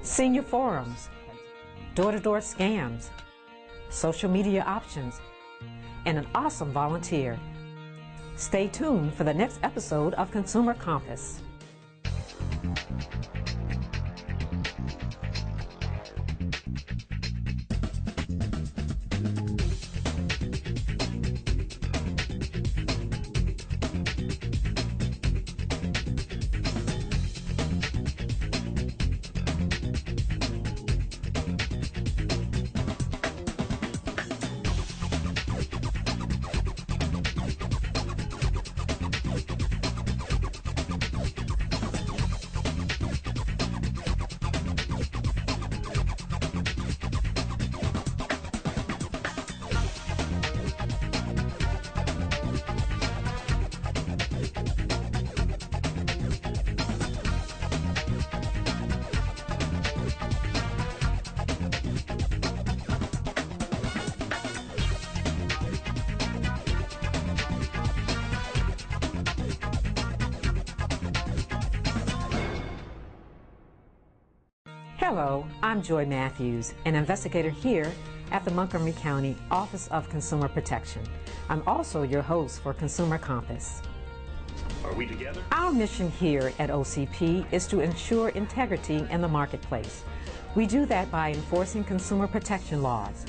senior forums, door-to-door scams, social media options, and an awesome volunteer. Stay tuned for the next episode of Consumer Compass. Hello, I'm Joy Matthews, an investigator here at the Montgomery County Office of Consumer Protection. I'm also your host for Consumer Compass. Are we together? Our mission here at OCP is to ensure integrity in the marketplace. We do that by enforcing consumer protection laws.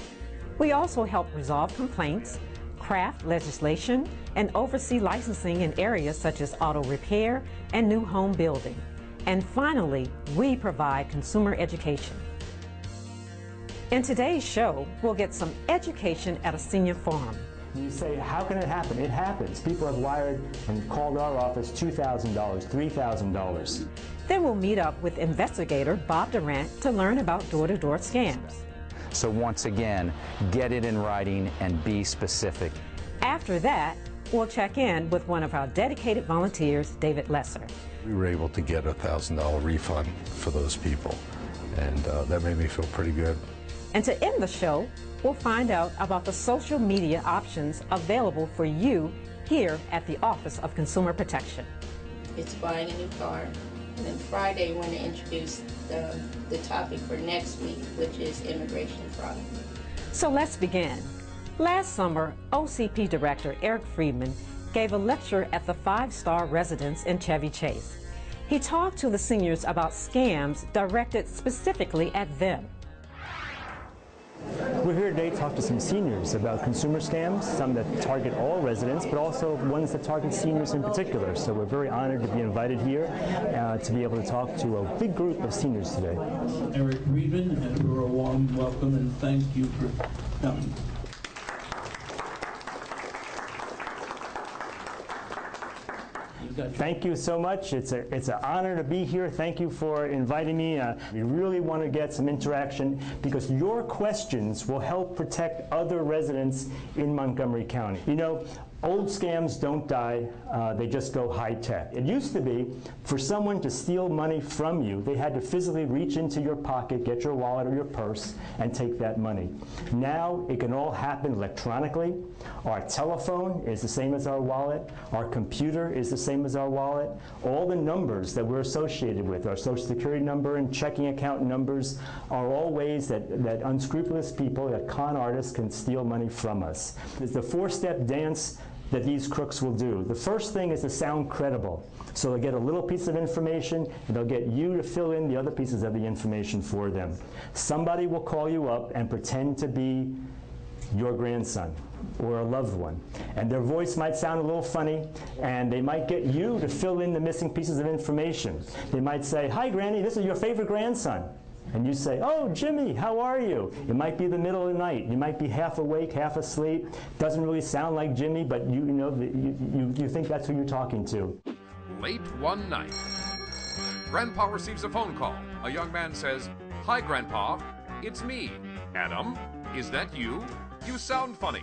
We also help resolve complaints, craft legislation, and oversee licensing in areas such as auto repair and new home building. And finally, we provide consumer education. In today's show, we'll get some education at a senior forum. You say, how can it happen? It happens. People have wired and called our office $2,000, $3,000. Then we'll meet up with investigator Bob Durant to learn about door-to-door scams. So once again, get it in writing and be specific. After that, we'll check in with one of our dedicated volunteers, David Lesser. We were able to get a $1,000 refund for those people, and that made me feel pretty good. And to end the show, we'll find out about the social media options available for you here at the Office of Consumer Protection. It's buying a new car. And then Friday, we're going to introduce the topic for next week, which is immigration fraud. So let's begin. Last summer, OCP Director Eric Friedman gave a lecture at the 5-star residence in Chevy Chase. He talked to the seniors about scams directed specifically at them. We're here today to talk to some seniors about consumer scams, some that target all residents, but also ones that target seniors in particular. So we're very honored to be invited here to be able to talk to a big group of seniors today. Eric Friedman, and we're a warm welcome and thank you for coming. Thank you so much. It's an honor to be here. Thank you for inviting me. We really want to get some interaction because your questions will help protect other residents in Montgomery County. You know, old scams don't die, they just go high-tech. It used to be for someone to steal money from you, they had to physically reach into your pocket, get your wallet or your purse, and take that money. Now it can all happen electronically. Our telephone is the same as our wallet. Our computer is the same as our wallet. All the numbers that we're associated with, our Social Security number and checking account numbers, are all ways that unscrupulous people, that con artists, can steal money from us. It's the 4-step dance that these crooks will do. The first thing is to sound credible. So they'll get a little piece of information and they'll get you to fill in the other pieces of the information for them. Somebody will call you up and pretend to be your grandson or a loved one. And their voice might sound a little funny, and they might get you to fill in the missing pieces of information. They might say, "Hi, Granny, this is your favorite grandson." And you say, "Oh, Jimmy, how are you?" It might be the middle of the night. You might be half awake, half asleep. Doesn't really sound like Jimmy, but you think that's who you're talking to. Late one night, Grandpa receives a phone call. A young man says, "Hi, Grandpa. It's me. Adam, is that you? You sound funny."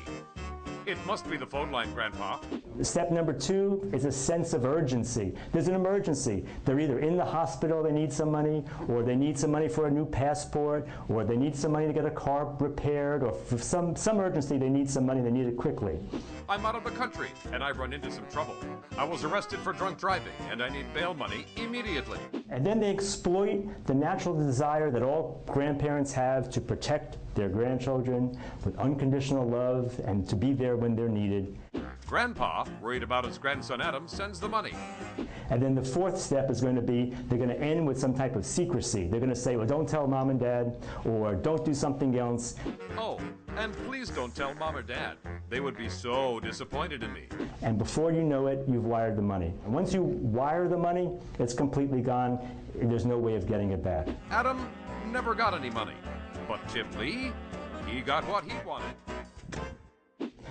"It must be the phone line, Grandpa." Step number 2 is a sense of urgency. There's an emergency. They're either in the hospital, they need some money, or they need some money for a new passport, or they need some money to get a car repaired, or for some urgency they need some money, they need it quickly. "I'm out of the country, and I've run into some trouble. I was arrested for drunk driving, and I need bail money immediately." And then they exploit the natural desire that all grandparents have to protect their grandchildren with unconditional love and to be there when they're needed. Grandpa, worried about his grandson Adam, sends the money. And then the fourth step is going to be, they're going to end with some type of secrecy. They're going to say, well, don't tell mom and dad, or don't do something else. Oh, and please don't tell mom or dad. They would be so disappointed in me. And before you know it, you've wired the money. And once you wire the money, it's completely gone. There's no way of getting it back. Adam never got any money. But Tim Lee, he got what he wanted.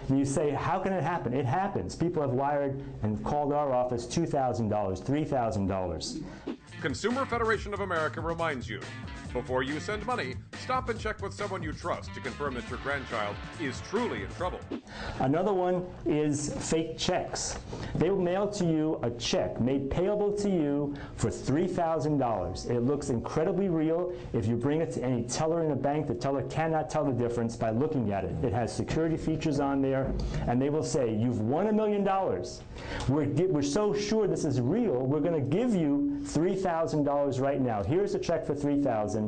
And you say, how can it happen? It happens. People have wired and called our office $2,000, $3,000. Consumer Federation of America reminds you, before you send money, stop and check with someone you trust to confirm that your grandchild is truly in trouble. Another one is fake checks. They will mail to you a check made payable to you for $3,000. It looks incredibly real. If you bring it to any teller in a bank, the teller cannot tell the difference by looking at it. It has security features on there, and they will say, you've won $1 million. We're so sure this is real, we're going to give you $3,000 right now. Here's a check for $3,000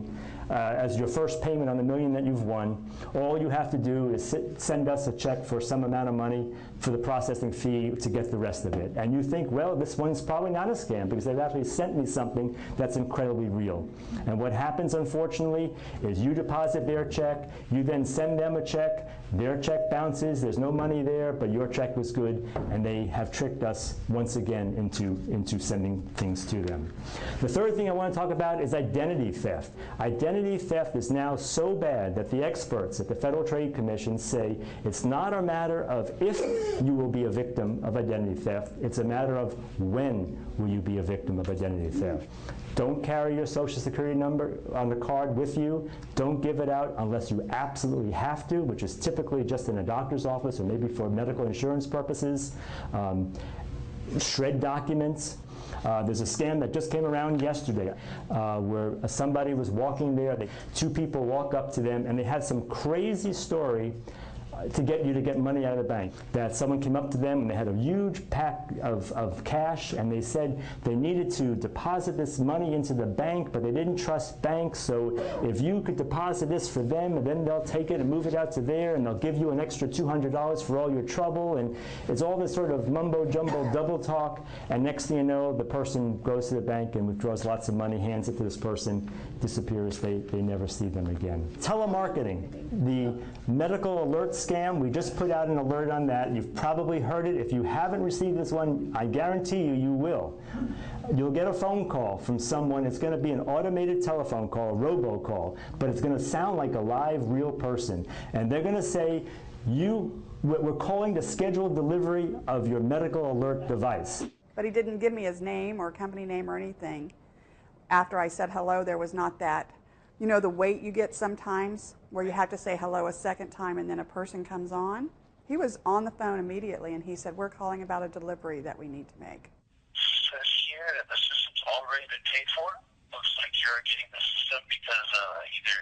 as your first payment on the $1 million that you've won. All you have to do is send us a check for some amount of money for the processing fee to get the rest of it. And you think, well, this one's probably not a scam because they've actually sent me something that's incredibly real. And what happens, unfortunately, is you deposit their check, you then send them a check, their check bounces, there's no money there, but your check was good, and they have tricked us once again into sending things to them. The third thing I want to talk about is identity theft. Identity theft is now so bad that the experts at the Federal Trade Commission say it's not a matter of if you will be a victim of identity theft, it's a matter of when will you be a victim of identity theft. Don't carry your Social Security number on the card with you. Don't give it out unless you absolutely have to, which is typically just in a doctor's office or maybe for medical insurance purposes. Shred documents. There's a scam that just came around yesterday where somebody was walking there. Two people walk up to them and they had some crazy story to get you to get money out of the bank. That someone came up to them and they had a huge pack of cash and they said they needed to deposit this money into the bank, but they didn't trust banks, so if you could deposit this for them and then they'll take it and move it out to there and they'll give you an extra $200 for all your trouble. And it's all this sort of mumbo-jumbo double talk, and next thing you know, the person goes to the bank and withdraws lots of money, hands it to this person, disappears, they never see them again. Telemarketing, the medical alert scam, we just put out an alert on that. You've probably heard it. If you haven't received this one, I guarantee you, you will. You'll get a phone call from someone. It's going to be an automated telephone call, a robocall, but it's going to sound like a live, real person. And they're going to say, we're calling to schedule delivery of your medical alert device. But he didn't give me his name or company name or anything. After I said hello, there was not that, you know, the wait you get sometimes where you have to say hello a second time and then a person comes on. He was on the phone immediately and he said, we're calling about a delivery that we need to make. Says here that the system's already been paid for. Looks like you're getting the system because either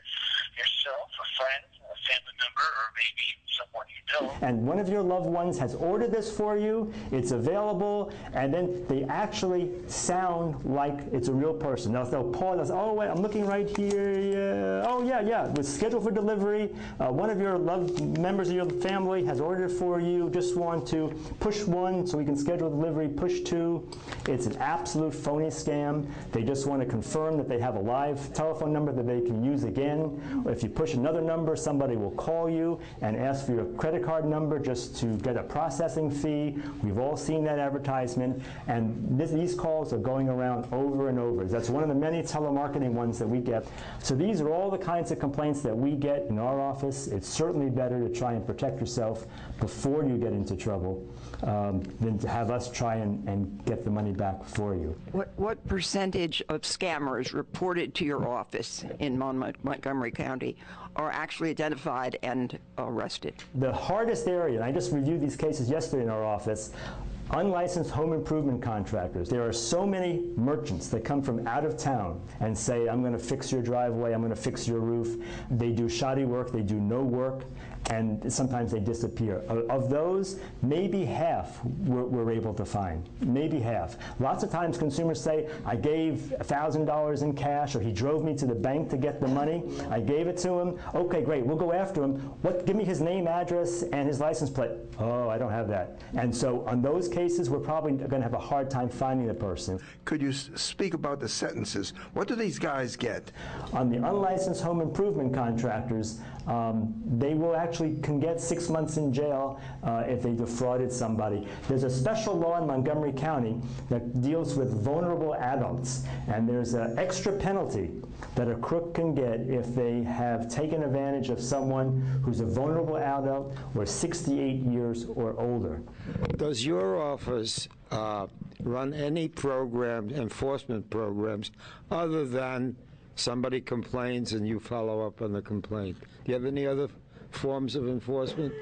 yourself, a friend, a family member, or maybe someone you know. And one of your loved ones has ordered this for you, it's available, and then they actually sound like it's a real person. Now they'll pause and say, oh wait, I'm looking right here, yeah. Oh yeah, it was scheduled for delivery. One of your loved members of your family has ordered it for you, just want to push 1 so we can schedule delivery, push 2. It's an absolute phony scam. They just want to confirm that they have a live telephone number that they can use again. Or if you push another number, somebody will call you and ask for your credit card number just to get a processing fee. We've all seen that advertisement, and these calls are going around over and over. That's one of the many telemarketing ones that we get. So these are all the kinds of complaints that we get in our office. It's certainly better to try and protect yourself before you get into trouble than to have us try and get the money back for you. What percentage of scammers reported to your office in Montgomery County are actually identified and arrested? The hardest area, and I just reviewed these cases yesterday in our office, Unlicensed home improvement contractors. There are so many merchants that come from out of town and say, I'm going to fix your driveway, I'm going to fix your roof. They do shoddy work, they do no work, and sometimes they disappear. Of those, maybe half we're able to find. Maybe half. Lots of times consumers say, I gave $1,000 in cash, or he drove me to the bank to get the money. I gave it to him. Okay, great, we'll go after him. Give me his name, address, and his license plate. Oh, I don't have that. And so on those cases, we're probably going to have a hard time finding the person. Could you speak about the sentences? What do these guys get? On the unlicensed home improvement contractors, they can get 6 months in jail if they defrauded somebody. There's a special law in Montgomery County that deals with vulnerable adults, and there's an extra penalty that a crook can get if they have taken advantage of someone who's a vulnerable adult or 68 years or older. Does your office run any enforcement programs, other than somebody complains and you follow up on the complaint? Do you have any other forms of enforcement?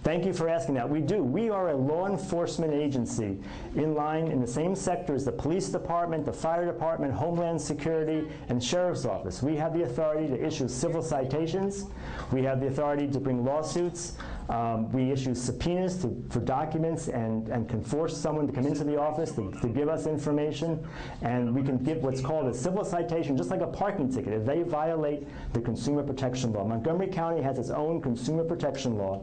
Thank you for asking that. We do. We are a law enforcement agency in line in the same sector as the police department, the fire department, Homeland Security, and sheriff's office. We have the authority to issue civil citations. We have the authority to bring lawsuits. We issue subpoenas for documents and can force someone to come into the office to give us information. And we can give what's called a civil citation, just like a parking ticket, if they violate the consumer protection law. Montgomery County has its own consumer protection law,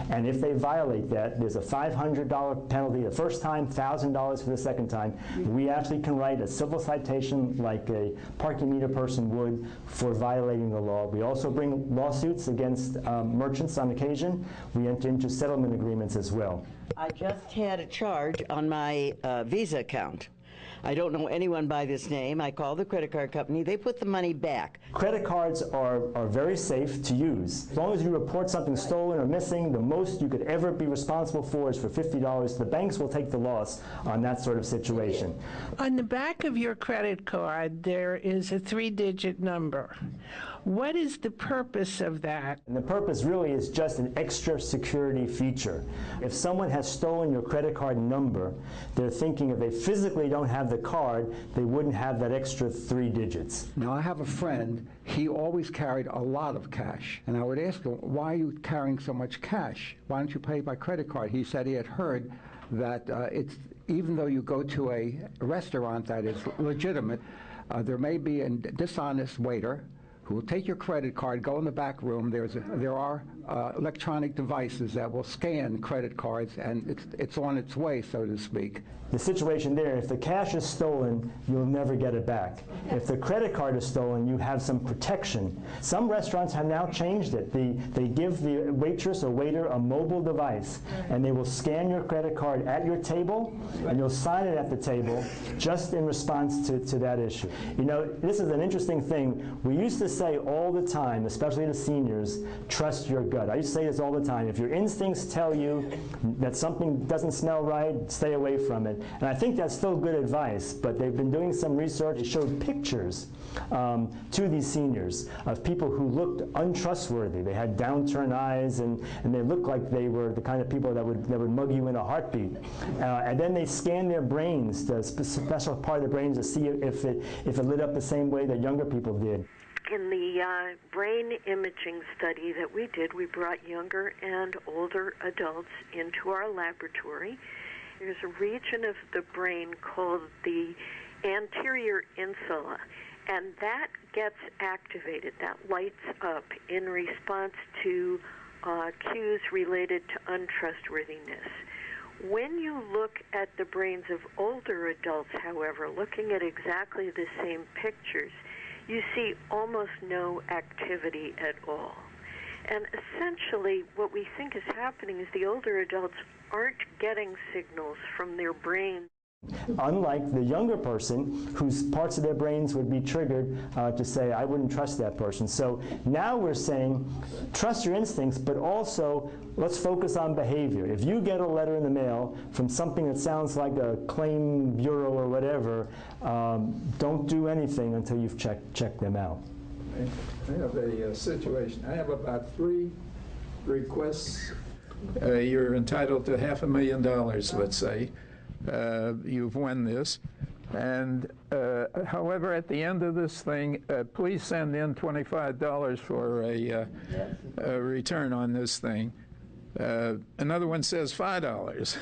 and if they violate that, there's a $500 penalty the first time, $1,000 for the second time. We actually can write a civil citation like a parking meter person would for violating the law. We also bring lawsuits against merchants on occasion. We enter into settlement agreements as well. I just had a charge on my Visa account. I don't know anyone by this name. I called the credit card company. They put the money back. Credit cards are very safe to use. As long as you report something stolen or missing, the most you could ever be responsible for is for $50. The banks will take the loss on that sort of situation. On the back of your credit card, there is a 3-digit number. What is the purpose of that? And the purpose really is just an extra security feature. If someone has stolen your credit card number, they're thinking if they physically don't have the card, they wouldn't have that extra 3 digits. Now, I have a friend, he always carried a lot of cash. And I would ask him, why are you carrying so much cash? Why don't you pay by credit card? He said he had heard that even though you go to a restaurant that is legitimate, there may be a dishonest waiter who will take your credit card, go in the back room. There are electronic devices that will scan credit cards, and it's on its way, so to speak. The situation there, if the cash is stolen, you'll never get it back. If the credit card is stolen, you have some protection. Some restaurants have now changed it. They give the waitress or waiter a mobile device, and they will scan your credit card at your table, and you'll sign it at the table just in response to that issue. You know, this is an interesting thing. We used to say all the time, especially to seniors, trust your gut. I used to say this all the time. If your instincts tell you that something doesn't smell right, stay away from it. And I think that's still good advice, but they've been doing some research. They showed pictures to these seniors of people who looked untrustworthy. They had downturned eyes, and they looked like they were the kind of people that would mug you in a heartbeat. And then they scanned their brains, the special part of the brains, to see if it lit up the same way that younger people did. In the brain imaging study that we did, we brought younger and older adults into our laboratory. There's a region of the brain called the anterior insula, and that gets activated, that lights up in response to cues related to untrustworthiness. When you look at the brains of older adults, however, looking at exactly the same pictures, you see almost no activity at all. And essentially, what we think is happening is the older adults aren't getting signals from their brains. Unlike the younger person, whose parts of their brains would be triggered to say, I wouldn't trust that person. So now we're saying, trust your instincts, but also let's focus on behavior. If you get a letter in the mail from something that sounds like a claim bureau or whatever, don't do anything until you've checked them out. I have a situation. I have about 3 requests. You're entitled to $500,000, let's say. you've won this. And however, at the end of this thing, please send in $25 for a return on this thing. Another one says $5.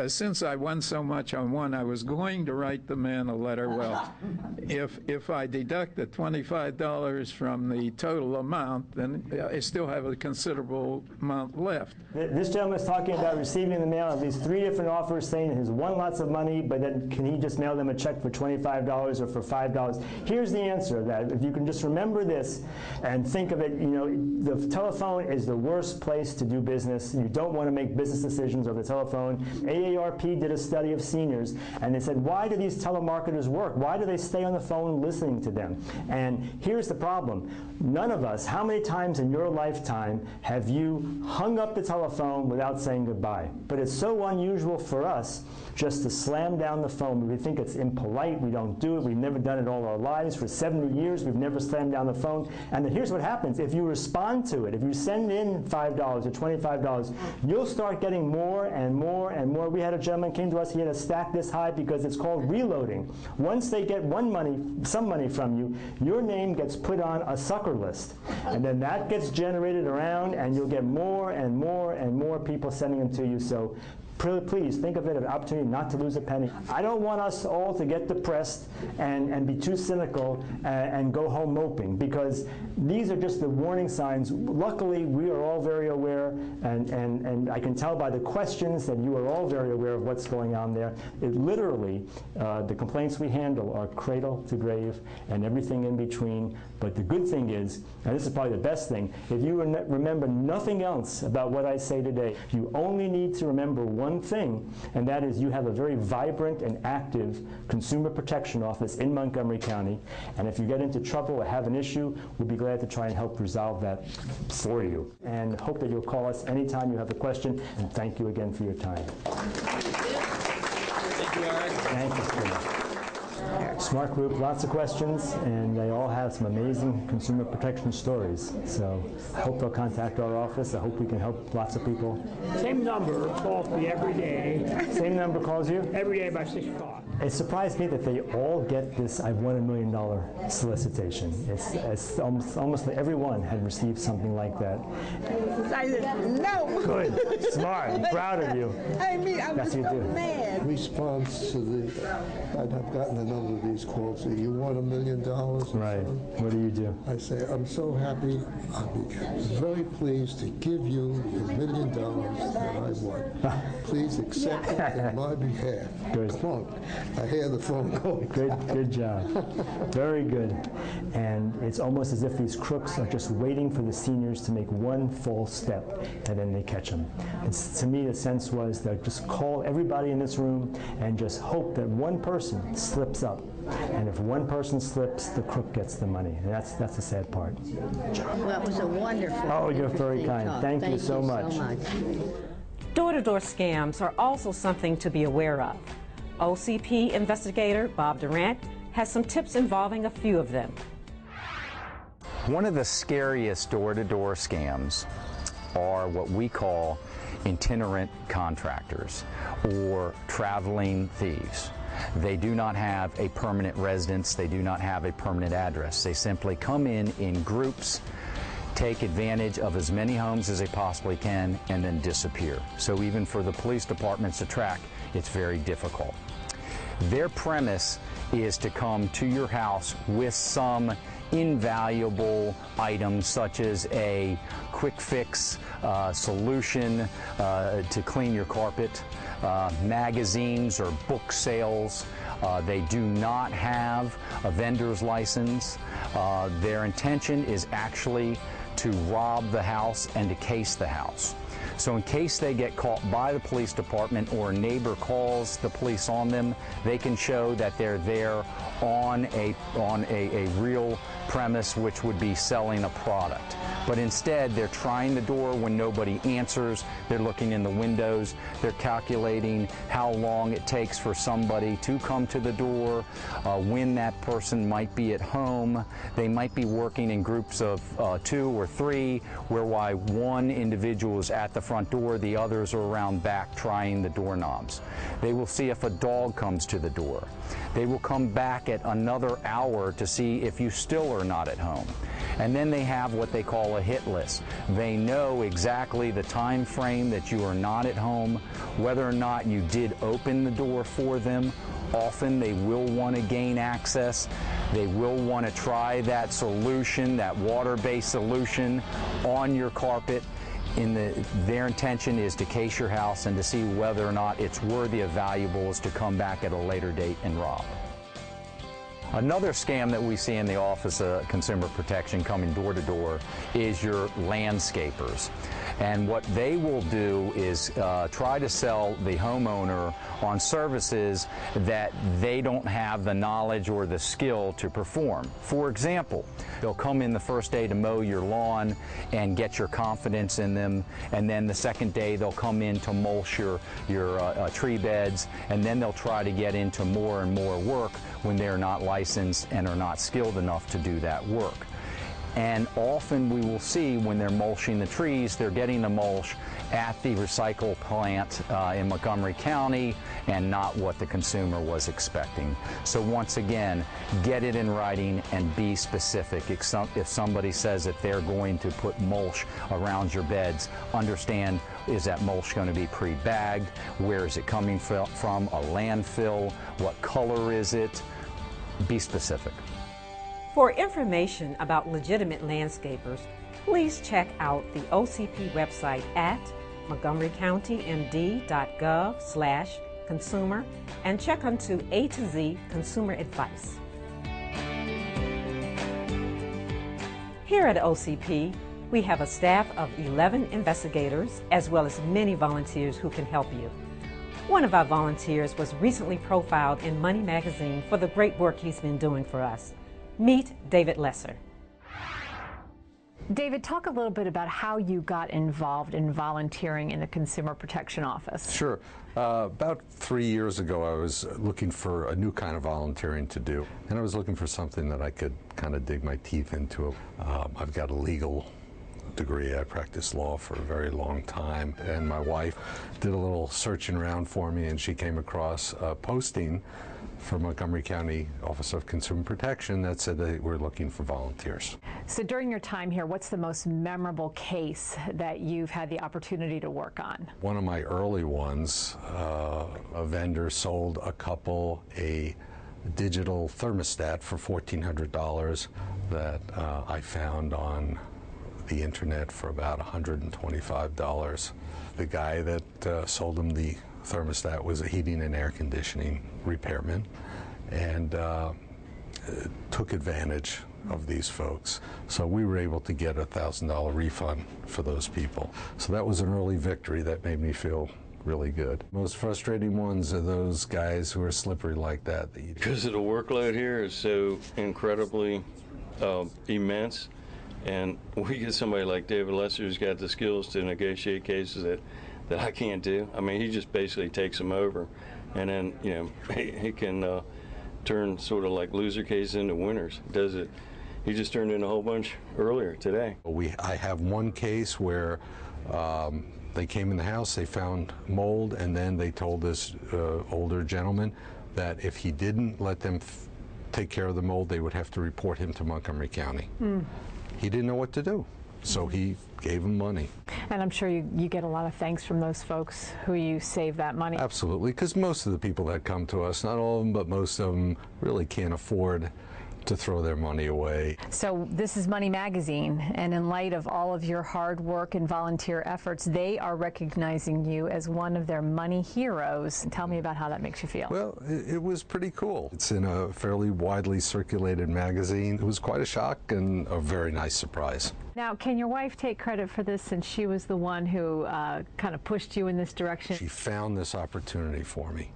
Since I won so much on one, I was going to write the man a letter. Well, if I deduct the $25 from the total amount, then I still have a considerable amount left. This gentleman is talking about receiving in the mail at least 3 different offers saying he's won lots of money, but then can he just mail them a check for $25 or for $5? Here's the answer to that. If you can just remember this and think of it, you know, the telephone is the worst place to do business. You don't want to make business decisions over the telephone. AARP did a study of seniors, and they said, why do these telemarketers work? Why do they stay on the phone listening to them? And here's the problem. None of us, how many times in your lifetime have you hung up the telephone without saying goodbye? But it's so unusual for us just to slam down the phone. We think it's impolite. We don't do it. We've never done it all our lives. For 70 years, we've never slammed down the phone. And then here's what happens. If you respond to it, if you send in $5 or $25, you'll start getting more and more and more. We had a gentleman came to us. He had a stack this high because it's called reloading. Once they get some money from you, your name gets put on a sucker list. And then that gets generated around, and you'll get more and more and more people sending them to you. So please think of it as an opportunity not to lose a penny. I don't want us all to get depressed and be too cynical and go home moping, because these are just the warning signs. Luckily, we are all very aware, and I can tell by the questions that you are all very aware of what's going on there. It literally, the complaints we handle are cradle to grave and everything in between. But the good thing is, and this is probably the best thing, if you remember nothing else about what I say today, you only need to remember one thing, and that is you have a very vibrant and active Consumer Protection Office in Montgomery County, and if you get into trouble or have an issue, we'll be glad to try and help resolve that for you. And hope that you'll call us anytime you have a question, and thank you again for your time. Thank you, Art. Thank you, Stina. Smart group, lots of questions, and they all have some amazing consumer protection stories. So I hope they'll contact our office. I hope we can help lots of people. Same number calls me every day. Same number calls you? Every day by 6 o'clock. It surprised me that they all get this "I've won $1 million" solicitation. It's almost like everyone had received something like that. I said, no. Good, smart, I'm proud of you. I mean, I'm That's so what you do. mad. Response to I've gotten a number of these calls. Say, you won $1 million? Right. What do you do? I say, I'm so happy. I'll be very pleased to give you the $1 million that I won. Please accept it on my behalf. Good. Clunk. I hear the phone going. Good job. Very good. And it's almost as if these crooks are just waiting for the seniors to make one false step, and then they catch them. To me, the sense was that just call everybody in this room and just hope that one person slips up. And if one person slips, the crook gets the money. And that's the sad part. Well, it was a wonderful. Oh, you're very kind. Talk. Thank you so much. Door-to-door scams are also something to be aware of. OCP investigator Bob Durant has some tips involving a few of them. One of the scariest door-to-door scams are what we call itinerant contractors or traveling thieves. They do not have a permanent residence. They do not have a permanent address. They simply come in groups, take advantage of as many homes as they possibly can, and then disappear. So even for the police departments to track, it's very difficult. Their premise is to come to your house with some invaluable items, such as a quick fix solution to clean your carpet, magazines or book sales. They do not have a vendor's license. Their intention is actually to rob the house and to case the house. So in case they get caught by the police department or a neighbor calls the police on them, they can show that they're there on a real premise, which would be selling a product. But instead, they're trying the door when nobody answers. They're looking in the windows. They're calculating how long it takes for somebody to come to the door, when that person might be at home. They might be working in groups of 2 or 3, whereby one individual is at at the front door, the others are around back trying the doorknobs. They will see if a dog comes to the door. They will come back at another hour to see if you still are not at home. And then they have what they call a hit list. They know exactly the time frame that you are not at home, whether or not you did open the door for them. Often they will want to gain access. They will want to try that solution, that water-based solution on your carpet. Their intention is to case your house and to see whether or not it's worthy of valuables to come back at a later date and rob. Another scam that we see in the Office of Consumer Protection coming door to door is your landscapers. And what they will do is try to sell the homeowner on services that they don't have the knowledge or the skill to perform. For example, they'll come in the first day to mow your lawn and get your confidence in them, and then the second day they'll come in to mulch your tree beds, and then they'll try to get into more and more work when they're not licensed and are not skilled enough to do that work. And often we will see when they're mulching the trees, they're getting the mulch at the recycle plant in Montgomery County and not what the consumer was expecting. So once again, get it in writing and be specific. If somebody says that they're going to put mulch around your beds, understand, is that mulch going to be pre-bagged? Where is it coming from? A landfill? What color is it? Be specific. For information about legitimate landscapers, please check out the OCP website at montgomerycountymd.gov/consumer and check onto A to Z Consumer Advice. Here at OCP, we have a staff of 11 investigators as well as many volunteers who can help you. One of our volunteers was recently profiled in Money Magazine for the great work he's been doing for us. Meet David Lesser. David, talk a little bit about how you got involved in volunteering in the Consumer Protection Office. Sure. About 3 years ago, I was looking for a new kind of volunteering to do, and I was looking for something that I could kind of dig my teeth into. I've got a legal degree. I practiced law for a very long time, and my wife did a little searching around for me, and she came across a posting for Montgomery County Office of Consumer Protection that said they were looking for volunteers. So during your time here, what's the most memorable case that you've had the opportunity to work on? One of my early ones, a vendor sold a couple a digital thermostat for $1,400 that I found on the internet for about $125. The guy that sold them the thermostat was a heating and air conditioning repairman, and took advantage of these folks. So we were able to get a $1,000 refund for those people. So that was an early victory that made me feel really good. Most frustrating ones are those guys who are slippery like that. Because of the workload here is so incredibly immense, and we get somebody like David Lesser who's got the skills to negotiate cases that I can't do. I mean, he just basically takes them over, and then, you know, he can turn sort of like loser cases into winners. Does it? He just turned in a whole bunch earlier today. I have one case where they came in the house, they found mold, and then they told this older gentleman that if he didn't let them take care of the mold, they would have to report him to Montgomery County. He didn't know what to do, so he gave him money. And I'm sure you get a lot of thanks from those folks who you save that money. Absolutely, because most of the people that come to us, not all of them, but most of them really can't afford to throw their money away. So this is Money Magazine, and in light of all of your hard work and volunteer efforts, they are recognizing you as one of their money heroes. Tell me about how that makes you feel. Well, it was pretty cool. It's in a fairly widely circulated magazine. It was quite a shock and a very nice surprise. Now, can your wife take credit for this, since she was the one who kind of pushed you in this direction? She found this opportunity for me.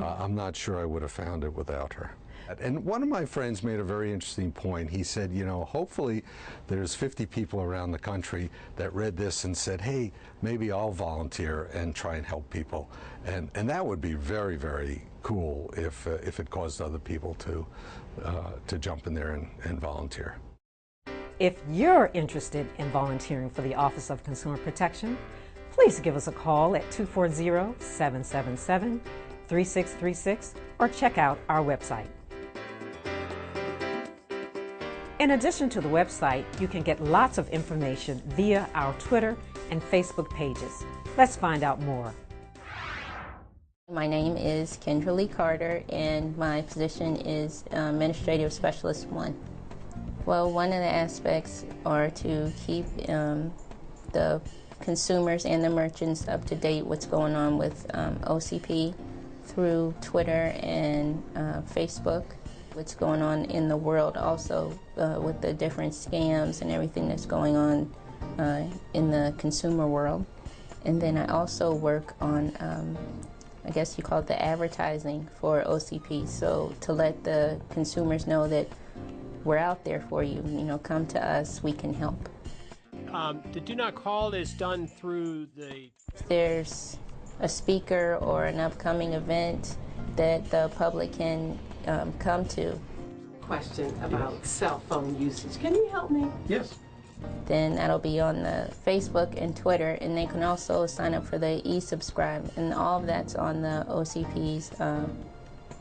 I'm not sure I would have found it without her. And one of my friends made a very interesting point. He said, you know, hopefully there's 50 people around the country that read this and said, hey, maybe I'll volunteer and try and help people. And that would be very, very cool if it caused other people to jump in there and volunteer. If you're interested in volunteering for the Office of Consumer Protection, please give us a call at 240-777-3636 or check out our website. In addition to the website, you can get lots of information via our Twitter and Facebook pages. Let's find out more. My name is Kendra Lee Carter, and my position is Administrative Specialist 1. Well, one of the aspects are to keep the consumers and the merchants up to date what's going on with OCP through Twitter and Facebook, what's going on in the world also with the different scams and everything that's going on in the consumer world. And then I also work on I guess you call it the advertising for OCP, so to let the consumers know that we're out there for you. You know, come to us, we can help. The Do Not Call is done through the... If there's a speaker or an upcoming event that the public can come to. Question about cell phone usage. Can you help me? Yes. Then that'll be on the Facebook and Twitter, and they can also sign up for the e-subscribe, and all of that's on the OCP's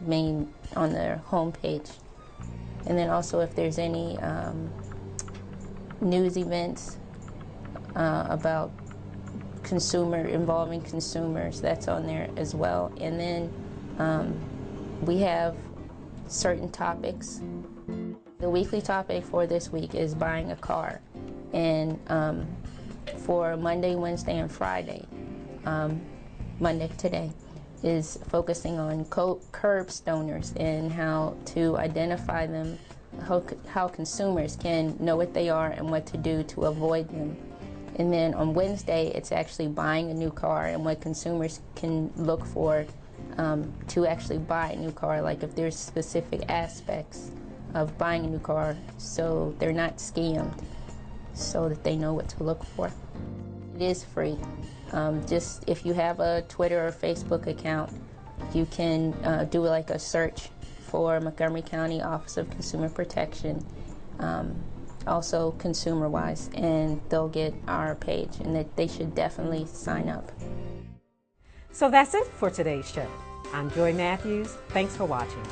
main, on their homepage. And then also if there's any news events about involving consumers, that's on there as well. And then we have certain topics. The weekly topic for this week is buying a car. And for Monday, Wednesday, and Friday, Monday today, is focusing on curb stoners and how to identify them, how consumers can know what they are and what to do to avoid them. And then on Wednesday, it's actually buying a new car and what consumers can look for to actually buy a new car, like if there's specific aspects of buying a new car so they're not scammed, so that they know what to look for. It is free. Just if you have a Twitter or Facebook account, you can do like a search for Montgomery County Office of Consumer Protection, also ConsumerWise, and they'll get our page, and that they should definitely sign up. So that's it for today's show. I'm Joy Matthews. Thanks for watching.